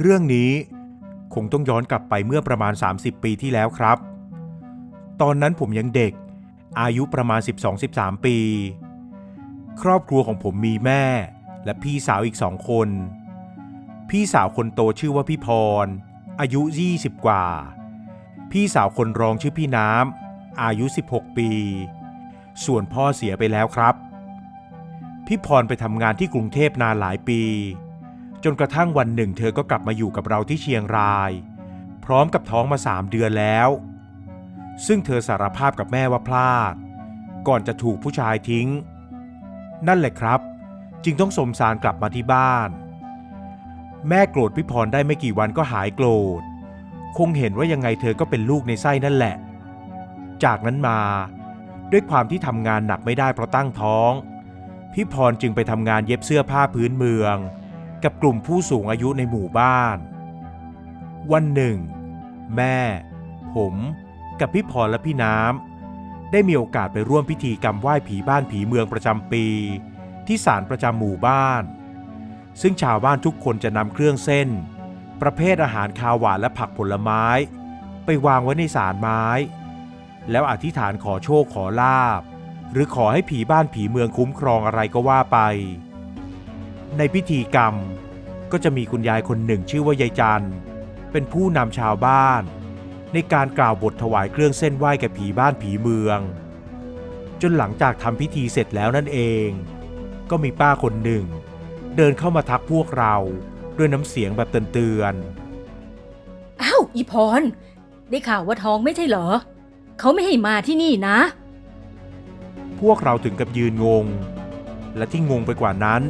เรื่องนี้คงต้องย้อนกลับไปเมื่อประมาณ30 ปีที่แล้วครับตอนนั้นผมยังเด็กอายุประมาณ12-13 ปีครอบครัวของผมมีแม่และพี่สาวอีก2 คนพี่สาวคนโตชื่อว่าพี่พรอายุ20 กว่าพี่สาวคนรองชื่อพี่น้ำอายุ16 ปีส่วนพ่อเสียไปแล้วครับพี่พรไปทำงานที่กรุงเทพนานหลายปีจนกระทั่งวันหนึ่งเธอก็กลับมาอยู่กับเราที่เชียงรายพร้อมกับท้องมา3 เดือนแล้วซึ่งเธอสารภาพกับแม่ว่าพลาดก่อนจะถูกผู้ชายทิ้งนั่นแหละครับจึงต้องสมสารกลับมาที่บ้านแม่โกรธพี่พรได้ไม่กี่วันก็หายโกรธคงเห็นว่ายังไงเธอก็เป็นลูกในไส้นั่นแหละจากนั้นมาด้วยความที่ทำงานหนักไม่ได้เพราะตั้งท้องพี่พรจึงไปทำงานเย็บเสื้อผ้าพื้นเมืองกับกลุ่มผู้สูงอายุในหมู่บ้านวันหนึ่งแม่ผมกับพี่พรและพี่น้ำได้มีโอกาสไปร่วมพิธีกรรมไหว้ผีบ้านผีเมืองประจำปีที่ศาลประจำหมู่บ้านซึ่งชาวบ้านทุกคนจะนำเครื่องเส้นประเภทอาหารคาวหวานและผักผลไม้ไปวางไว้ในศาลไม้แล้วอธิษฐานขอโชคขอลาภหรือขอให้ผีบ้านผีเมืองคุ้มครองอะไรก็ว่าไปในพิธีกรรมก็จะมีคุณยายคนหนึ่งชื่อว่ายายจันเป็นผู้นำชาวบ้านในการกล่าวบทถวายเครื่องเส้นไหว้แก่ผีบ้านผีเมืองจนหลังจากทำพิธีเสร็จแล้วนั่นเองก็มีป้าคนหนึ่งเดินเข้ามาทักพวกเราด้วยน้ำเสียงแบบเตือนๆอ้าวอีพรได้ข่าวว่าท้องไม่ใช่เหรอเขาไม่ให้มาที่นี่นะพวกเราถึงกับยืนงงและที่งงไปกว่านั้น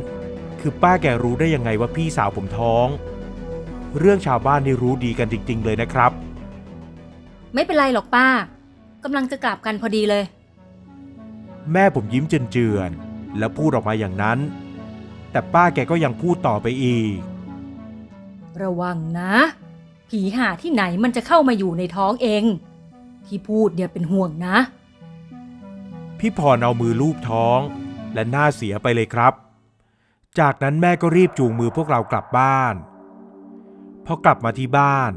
คือป้าแกรู้ได้ยังไงว่าพี่สาวผมท้องเรื่องชาวบ้านนี่รู้ดีกันจริงๆเลยนะครับไม่เป็นไรหรอกป้ากำลังจะกลับกันพอดีเลยแม่ผมยิ้มเจือนๆแล้วพูดออกมาอย่างนั้นแต่ป้าแกก็ยังพูดต่อไปอีกระวังนะผีหาที่ไหนมันจะเข้ามาอยู่ในท้องเองที่พูดเนี่ยเป็นห่วงนะพี่พรเอามือลูบท้องและหน้าเสียไปเลยครับจากนั้นแม่ก็รีบจูงมือพวกเรากลับบ้านพอกลับมาที่บ้าน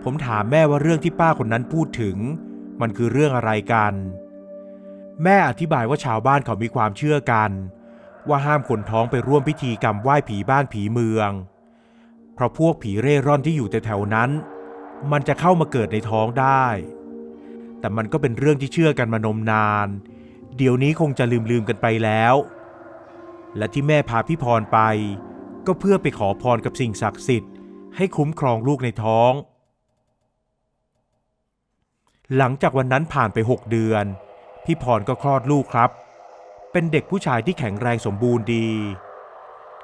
ผมถามแม่ว่าเรื่องที่ป้าคนนั้นพูดถึงมันคือเรื่องอะไรกันแม่อธิบายว่าชาวบ้านเขามีความเชื่อกันว่าห้ามคนท้องไปร่วมพิธีกรรมไหว้ผีบ้านผีเมืองเพราะพวกผีเร่ร่อนที่อยู่แถวๆนั้นมันจะเข้ามาเกิดในท้องได้แต่มันก็เป็นเรื่องที่เชื่อกันมานมนานเดี๋ยวนี้คงจะลืมกันไปแล้วและที่แม่พาพี่พรไปก็เพื่อไปขอพรกับสิ่งศักดิ์สิทธิ์ให้คุ้มครองลูกในท้องหลังจากวันนั้นผ่านไป6 เดือนพี่พรก็คลอดลูกครับเป็นเด็กผู้ชายที่แข็งแรงสมบูรณ์ดี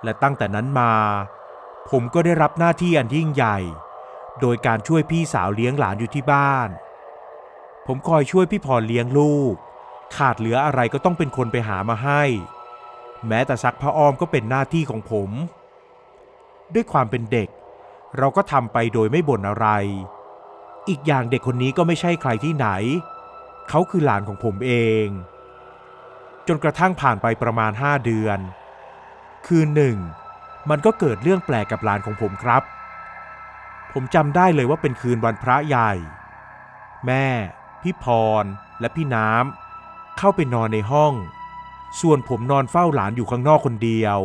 และตั้งแต่นั้นมาผมก็ได้รับหน้าที่อันยิ่งใหญ่โดยการช่วยพี่สาวเลี้ยงหลานอยู่ที่บ้านผมคอยช่วยพี่พรเลี้ยงลูกขาดเหลืออะไรก็ต้องเป็นคนไปหามาให้แม้แต่ซักผ้าอ้อมก็เป็นหน้าที่ของผมด้วยความเป็นเด็กเราก็ทำไปโดยไม่บ่นอะไรอีกอย่างเด็กคนนี้ก็ไม่ใช่ใครที่ไหนเขาคือหลานของผมเองจนกระทั่งผ่านไปประมาณ5 เดือนคืนหนึ่งมันก็เกิดเรื่องแปลกกับหลานของผมครับผมจำได้เลยว่าเป็นคืนวันพระใหญ่แม่พี่พรและพี่น้ำเข้าไปนอนในห้องส่วนผมนอนเฝ้าหลานอยู่ข้างนอกคนเดียว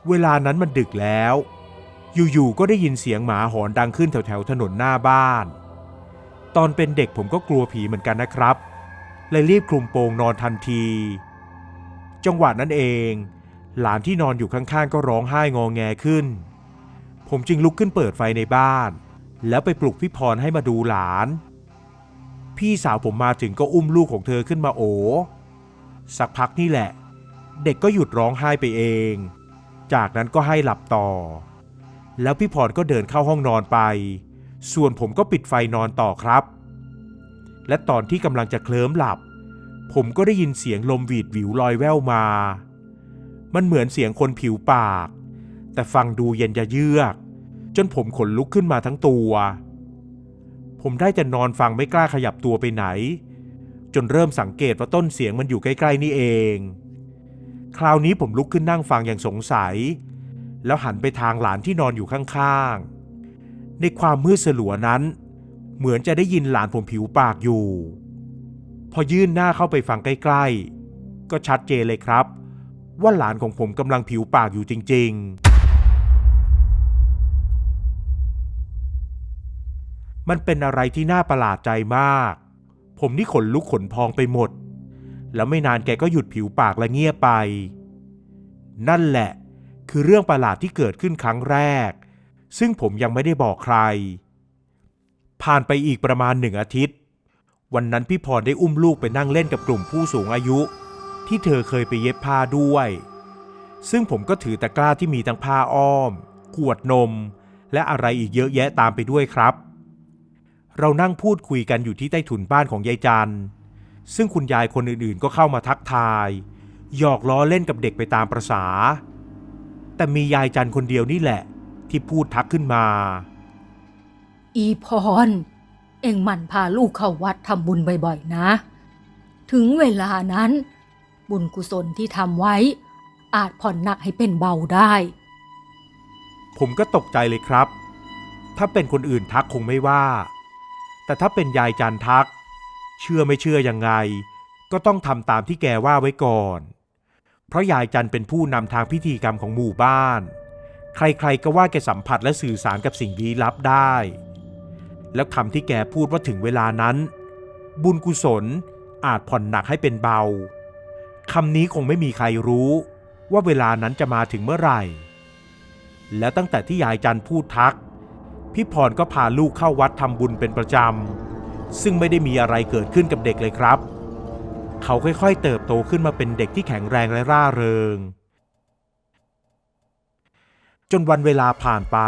เวลานั้นมันดึกแล้วอยู่ๆก็ได้ยินเสียงหมาหอนดังขึ้นแถวๆถนนหน้าบ้านตอนเป็นเด็กผมก็กลัวผีเหมือนกันนะครับเลยรีบคลุมโปงนอนทันทีจังหวะนั้นเองหลานที่นอนอยู่ข้างๆก็ร้องไห้งอแงขึ้นผมจึงลุกขึ้นเปิดไฟในบ้านแล้วไปปลุกพี่พรให้มาดูหลานพี่สาวผมมาถึงก็อุ้มลูกของเธอขึ้นมาโอสักพักนี่แหละเด็กก็หยุดร้องไห้ไปเองจากนั้นก็ให้หลับต่อแล้วพี่พรก็เดินเข้าห้องนอนไปส่วนผมก็ปิดไฟนอนต่อครับและตอนที่กำลังจะเคลิ้มหลับผมก็ได้ยินเสียงลมหวีดหวิวลอยแว่วมามันเหมือนเสียงคนผิวปากแต่ฟังดูเย็นยะเยือก จนผมขนลุกขึ้นมาทั้งตัวผมได้แต่นอนฟังไม่กล้าขยับตัวไปไหนจนเริ่มสังเกตว่าต้นเสียงมันอยู่ใกล้ๆนี่เองคราวนี้ผมลุกขึ้นนั่งฟังอย่างสงสัยแล้วหันไปทางหลานที่นอนอยู่ข้างๆในความมืดสลัวนั้นเหมือนจะได้ยินหลานผมผิวปากอยู่พอยื่นหน้าเข้าไปฟังใกล้ๆก็ชัดเจนเลยครับว่าหลานของผมกำลังผิวปากอยู่จริงๆมันเป็นอะไรที่น่าประหลาดใจมากผมนี่ขนลุกขนพองไปหมดแล้วไม่นานแกก็หยุดผิวปากและเงียบไปนั่นแหละคือเรื่องประหลาดที่เกิดขึ้นครั้งแรกซึ่งผมยังไม่ได้บอกใครผ่านไปอีกประมาณ1 อาทิตย์วันนั้นพี่พรได้อุ้มลูกไปนั่งเล่นกับกลุ่มผู้สูงอายุที่เธอเคยไปเย็บผ้าด้วยซึ่งผมก็ถือตะกร้าที่มีทั้งผ้าอ้อมขวดนมและอะไรอีกเยอะแยะตามไปด้วยครับเรานั่งพูดคุยกันอยู่ที่ใต้ถุนบ้านของยายจันซึ่งคุณยายคนอื่นๆก็เข้ามาทักทายหยอกล้อเล่นกับเด็กไปตามประสาแต่มียายจันคนเดียวนี่แหละที่พูดทักขึ้นมาอีพรเอ็งหมั่นพาลูกเข้าวัดทำบุญบ่อยๆนะถึงเวลานั้นบุญกุศลที่ทำไว้อาจผ่อนหนักให้เป็นเบาได้ผมก็ตกใจเลยครับถ้าเป็นคนอื่นทักคงไม่ว่าแต่ถ้าเป็นยายจันทักเชื่อไม่เชื่อยังไงก็ต้องทำตามที่แกว่าไว้ก่อนเพราะยายจันเป็นผู้นำทางพิธีกรรมของหมู่บ้านใครๆก็ว่าแกสัมผัสและสื่อสารกับสิ่งลี้ลับได้แล้วคำที่แกพูดว่าถึงเวลานั้นบุญกุศลอาจผ่อนหนักให้เป็นเบาคำนี้คงไม่มีใครรู้ว่าเวลานั้นจะมาถึงเมื่อไหร่แล้วตั้งแต่ที่ยายจันพูดทักพี่พรก็พาลูกเข้าวัดทำบุญเป็นประจำซึ่งไม่ได้มีอะไรเกิดขึ้นกับเด็กเลยครับเขาค่อยๆเติบโตขึ้นมาเป็นเด็กที่แข็งแรงและร่าเริงจนวันเวลาผ่านไป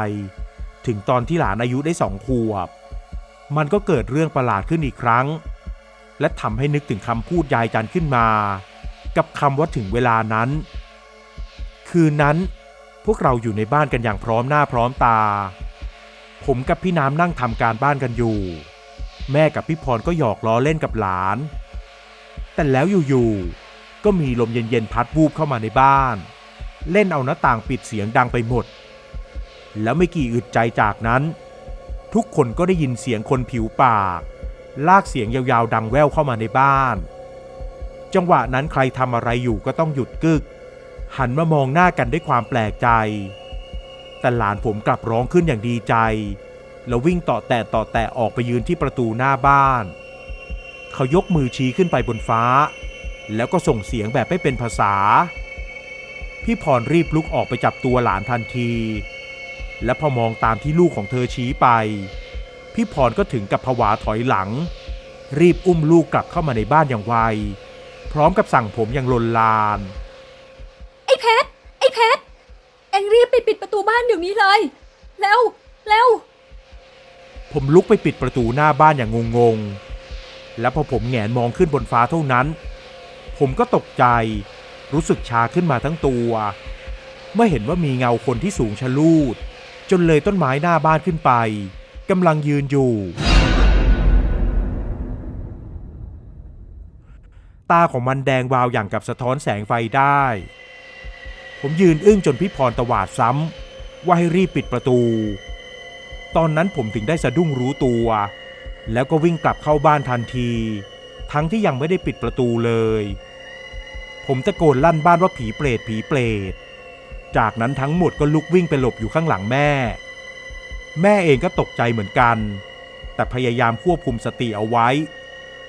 ถึงตอนที่หลานอายุได้2 ขวบมันก็เกิดเรื่องประหลาดขึ้นอีกครั้งและทำให้นึกถึงคำพูดยายจันขึ้นมากับคำว่าถึงเวลานั้นคืนนั้นพวกเราอยู่ในบ้านกันอย่างพร้อมหน้าพร้อมตาผมกับพี่น้ำนั่งทำการบ้านกันอยู่แม่กับพี่พรก็หยอกล้อเล่นกับหลานแต่แล้วอยู่ๆก็มีลมเย็นๆพัดวูบเข้ามาในบ้านเล่นเอาหน้าต่างปิดเสียงดังไปหมดแล้วไม่กี่อึดใจจากนั้นทุกคนก็ได้ยินเสียงคนผิวปากลากเสียงยาวๆดังแว่วเข้ามาในบ้านจังหวะนั้นใครทำอะไรอยู่ก็ต้องหยุดกึกหันมามองหน้ากันด้วยความแปลกใจแต่หลานผมกลับร้องขึ้นอย่างดีใจแล้ววิ่งต่อแตะออกไปยืนที่ประตูหน้าบ้านเขายกมือชี้ขึ้นไปบนฟ้าแล้วก็ส่งเสียงแบบไม่เป็นภาษาพี่พรรีบลุกออกไปจับตัวหลานทันทีและพอมองตามที่ลูกของเธอชี้ไปพี่พรก็ถึงกับผวาถอยหลังรีบอุ้มลูกกลับเข้ามาในบ้านอย่างไวพร้อมกับสั่งผมอย่างลนลานไอ้เพชรเอ็งรีบไปปิดประตูบ้านเดี๋ยวนี้เลยเร็วผมลุกไปปิดประตูหน้าบ้านอย่างงงๆและพอผมแหงนมองขึ้นบนฟ้าเท่านั้นผมก็ตกใจรู้สึกชาขึ้นมาทั้งตัวเมื่อเห็นว่ามีเงาคนที่สูงชะลูดจนเลยต้นไม้หน้าบ้านขึ้นไปกำลังยืนอยู่ตาของมันแดงวาวอย่างกับสะท้อนแสงไฟได้ผมยืนอึ้งจนพี่พรตวาดซ้ำว่าให้รีบปิดประตูตอนนั้นผมถึงได้สะดุ้งรู้ตัวแล้วก็วิ่งกลับเข้าบ้านทันทีทั้งที่ยังไม่ได้ปิดประตูเลยผมตะโกนลั่นบ้านว่าผีเปรตจากนั้นทั้งหมดก็ลุกวิ่งไปหลบอยู่ข้างหลังแม่เองก็ตกใจเหมือนกันแต่พยายามควบคุมสติเอาไว้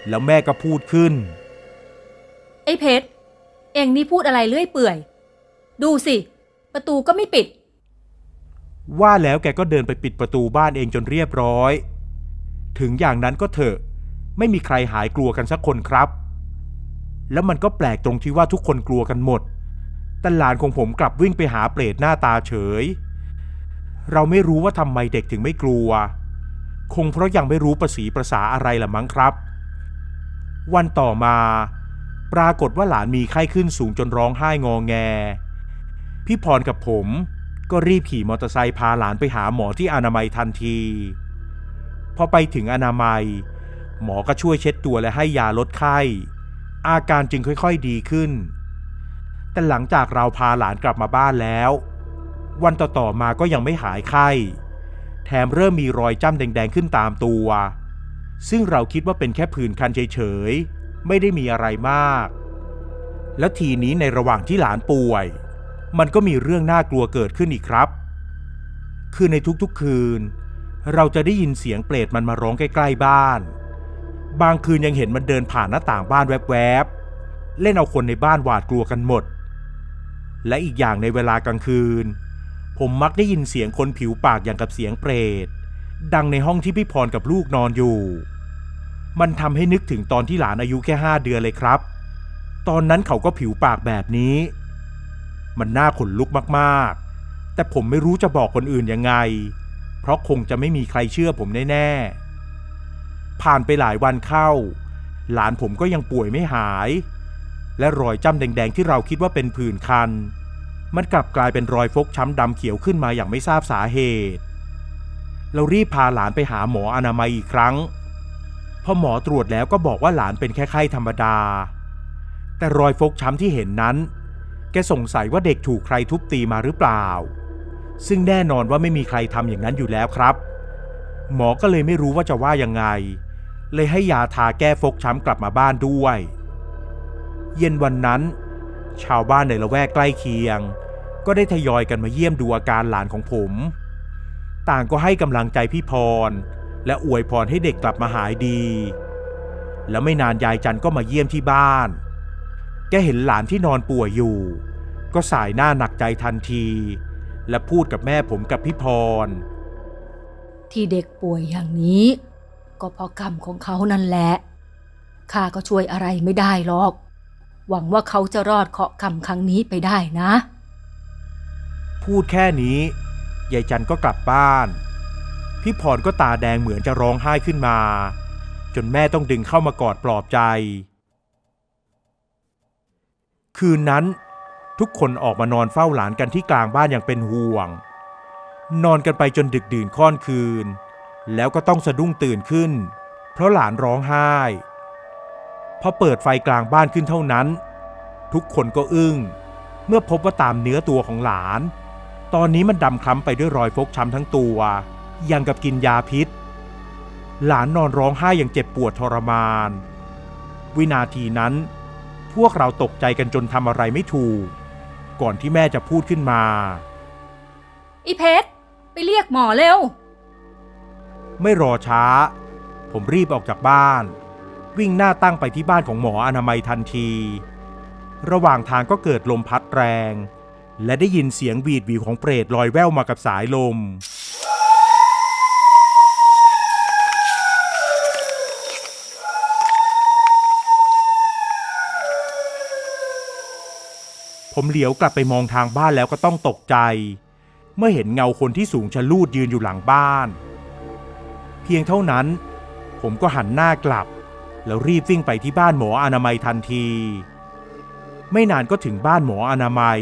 แล้วแม่ก็พูดขึ้นไอ้เพชรเอ็งนี่พูดอะไรเลื่อยเปื่อยดูสิประตูก็ไม่ปิดว่าแล้วแกก็เดินไปปิดประตูบ้านเองจนเรียบร้อยถึงอย่างนั้นก็เถอะไม่มีใครหายกลัวกันสักคนครับแล้วมันก็แปลกตรงที่ว่าทุกคนกลัวกันหมดแต่หลานของผมกลับวิ่งไปหาเปรตหน้าตาเฉยเราไม่รู้ว่าทำไมเด็กถึงไม่กลัวคงเพราะยังไม่รู้ประสีประสาอะไรละมั้งครับวันต่อมาปรากฏว่าหลานมีไข้ขึ้นสูงจนร้องไห้งอแงพี่พรกับผม ก็รีบขี่มอเตอร์ไซค์พาหลานไปหาหมอที่อนามัยทันทีพอไปถึงอนามัยหมอก็ช่วยเช็ดตัวและให้ยาลดไข้อาการจึงค่อยๆดีขึ้นแต่หลังจากเราพาหลานกลับมาบ้านแล้ววันต่อๆมาก็ยังไม่หายไข้แถมเริ่มมีรอยจ้ำแดงๆขึ้นตามตัวซึ่งเราคิดว่าเป็นแค่ผื่นคันเฉยๆไม่ได้มีอะไรมากและทีนี้ในระหว่างที่หลานป่วยมันก็มีเรื่องน่ากลัวเกิดขึ้นอีกครับคือในทุกๆคืนเราจะได้ยินเสียงเปรตมันมาร้องใกล้ๆบ้านบางคืนยังเห็นมันเดินผ่านหน้าต่างบ้านแวบๆเล่นเอาคนในบ้านหวาดกลัวกันหมดและอีกอย่างในเวลากลางคืนผมมักได้ยินเสียงคนผิวปากอย่างกับเสียงเปรตดังในห้องที่พี่พรกับลูกนอนอยู่มันทำให้นึกถึงตอนที่หลานอายุแค่5 เดือนเลยครับตอนนั้นเขาก็ผิวปากแบบนี้มันน่าขนลุกมากๆแต่ผมไม่รู้จะบอกคนอื่นยังไงเพราะคงจะไม่มีใครเชื่อผมแน่ๆผ่านไปหลายวันเข้าหลานผมก็ยังป่วยไม่หายและรอยจ้ำแดงๆที่เราคิดว่าเป็นผื่นคันมันกลับกลายเป็นรอยฟกช้ำดำเขียวขึ้นมาอย่างไม่ทราบสาเหตุเรารีบพาหลานไปหาหมออนามัยอีกครั้งพอหมอตรวจแล้วก็บอกว่าหลานเป็นแค่ไข้ธรรมดาแต่รอยฟกช้ำที่เห็นนั้นแกสงสัยว่าเด็กถูกใครทุบตีมาหรือเปล่าซึ่งแน่นอนว่าไม่มีใครทำอย่างนั้นอยู่แล้วครับหมอก็เลยไม่รู้ว่าจะว่ายังไงเลยให้ยาทาแก้ฟกช้ำกลับมาบ้านด้วยเย็นวันนั้นชาวบ้านในละแวกใกล้เคียงก็ได้ทยอยกันมาเยี่ยมดูอาการหลานของผมต่างก็ให้กำลังใจพี่พรและอวยพรให้เด็กกลับมาหายดีแล้วไม่นานยายจันก็มาเยี่ยมที่บ้านแกเห็นหลานที่นอนป่วยอยู่ก็สายหน้าหนักใจทันทีและพูดกับแม่ผมกับพี่พรที่เด็กป่วยอย่างนี้ก็เพราะกรรมของเขานั่นแหละข้าก็ช่วยอะไรไม่ได้หรอกหวังว่าเขาจะรอดเคราะห์กรรมครั้งนี้ไปได้นะพูดแค่นี้ยายจันก็กลับบ้านพี่พรก็ตาแดงเหมือนจะร้องไห้ขึ้นมาจนแม่ต้องดึงเข้ามากอดปลอบใจคืนนั้นทุกคนออกมานอนเฝ้าหลานกันที่กลางบ้านอย่างเป็นห่วงนอนกันไปจนดึกดื่นค่อนคืนแล้วก็ต้องสะดุ้งตื่นขึ้นเพราะหลานร้องไห้พอเปิดไฟกลางบ้านขึ้นเท่านั้นทุกคนก็อึ้งเมื่อพบว่าตามเนื้อตัวของหลานตอนนี้มันดำคล้ำไปด้วยรอยฟกช้ำทั้งตัวอย่างกับกินยาพิษหลานนอนร้องไห้อย่างเจ็บปวดทรมานวินาทีนั้นพวกเราตกใจกันจนทำอะไรไม่ถูกก่อนที่แม่จะพูดขึ้นมาอีเพชรไปเรียกหมอเร็วไม่รอช้าผมรีบออกจากบ้านวิ่งหน้าตั้งไปที่บ้านของหมออนามัยทันทีระหว่างทางก็เกิดลมพัดแรงและได้ยินเสียงหวีดหวิวของเปรตลอยแว่วมากับสายลมผมเหลียวกลับไปมองทางบ้านแล้วก็ต้องตกใจเมื่อเห็นเงาคนที่สูงชะลูดยืนอยู่หลังบ้านเพียงเท่านั้นผมก็หันหน้ากลับแล้วรีบวิ่งไปที่บ้านหมออนามัยทันทีไม่นานก็ถึงบ้านหมออนามัย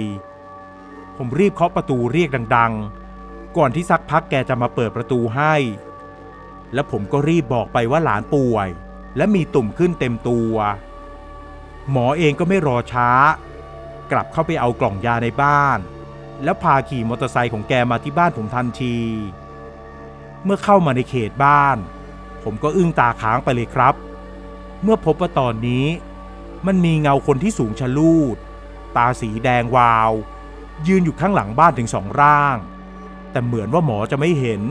ผมรีบเคาะประตูเรียกดังๆก่อนที่สักพักแกจะมาเปิดประตูให้แล้วผมก็รีบบอกไปว่าหลานป่วยและมีตุ่มขึ้นเต็มตัวหมอเองก็ไม่รอช้ากลับเข้าไปเอากล่องยาในบ้านแล้วพาขี่มอเตอร์ไซค์ของแกมาที่บ้านผมทันทีเมื่อเข้ามาในเขตบ้านผมก็อึ้งตาค้างไปเลยครับเมื่อพบว่าตอนนี้มันมีเงาคนที่สูงชะลูดตาสีแดงวาวยืนอยู่ข้างหลังบ้านถึง2 ร่างแต่เหมือนว่าหมอจะไม่เห็น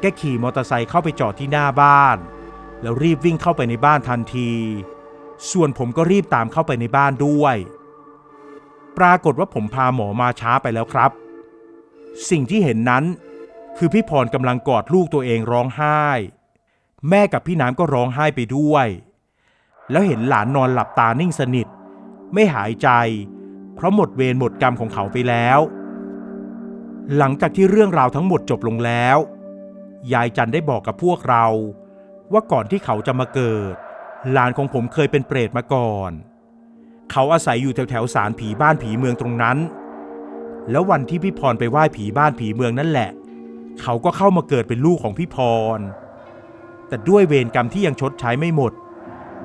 แกขี่มอเตอร์ไซค์เข้าไปจอดที่หน้าบ้านแล้วรีบวิ่งเข้าไปในบ้านทันทีส่วนผมก็รีบตามเข้าไปในบ้านด้วยปรากฏว่าผมพาหมอมาช้าไปแล้วครับสิ่งที่เห็นนั้นคือพี่พรกำลังกอดลูกตัวเองร้องไห้แม่กับพี่น้ำก็ร้องไห้ไปด้วยแล้วเห็นหลานนอนหลับตานิ่งสนิทไม่หายใจเพราะหมดเวรหมดกรรมของเขาไปแล้วหลังจากที่เรื่องราวทั้งหมดจบลงแล้วยายจันได้บอกกับพวกเราว่าก่อนที่เขาจะมาเกิดหลานของผมเคยเป็นเปรตมาก่อนเขาอาศัยอยู่แถวศาลผีบ้านผีเมืองตรงนั้น แล้ววันที่พี่พรไปไหว้ผีบ้านผีเมืองนั่นแหละเขาก็เข้ามาเกิดเป็นลูกของพี่พรแต่ด้วยเวรกรรมที่ยังชดใช้ไม่หมด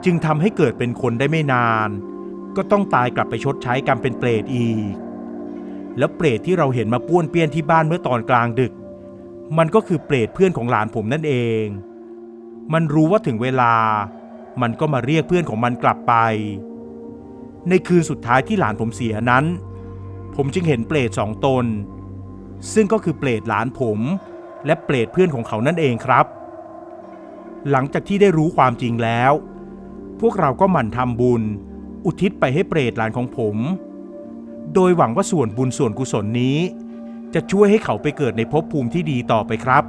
จึงทำให้เกิดเป็นคนได้ไม่นานก็ต้องตายกลับไปชดใช้กรรมเป็นเปรตอีกแล้วเปรตที่เราเห็นมาป้วนเปี้ยนที่บ้านเมื่อตอนกลางดึกมันก็คือเปรตเพื่อนของหลานผมนั่นเองมันรู้ว่าถึงเวลามันก็มาเรียกเพื่อนของมันกลับไปในคืนสุดท้ายที่หลานผมเสียนั้นผมจึงเห็นเปรต2 ตนซึ่งก็คือเปรตหลานผมและเปรตเพื่อนของเขานั่นเองครับหลังจากที่ได้รู้ความจริงแล้วพวกเราก็หมั่นทำบุญอุทิศไปให้เปรตหลานของผมโดยหวังว่าส่วนบุญส่วนกุศลนี้จะช่วยให้เขาไปเกิดในภพภูมิที่ดีต่อไปครับ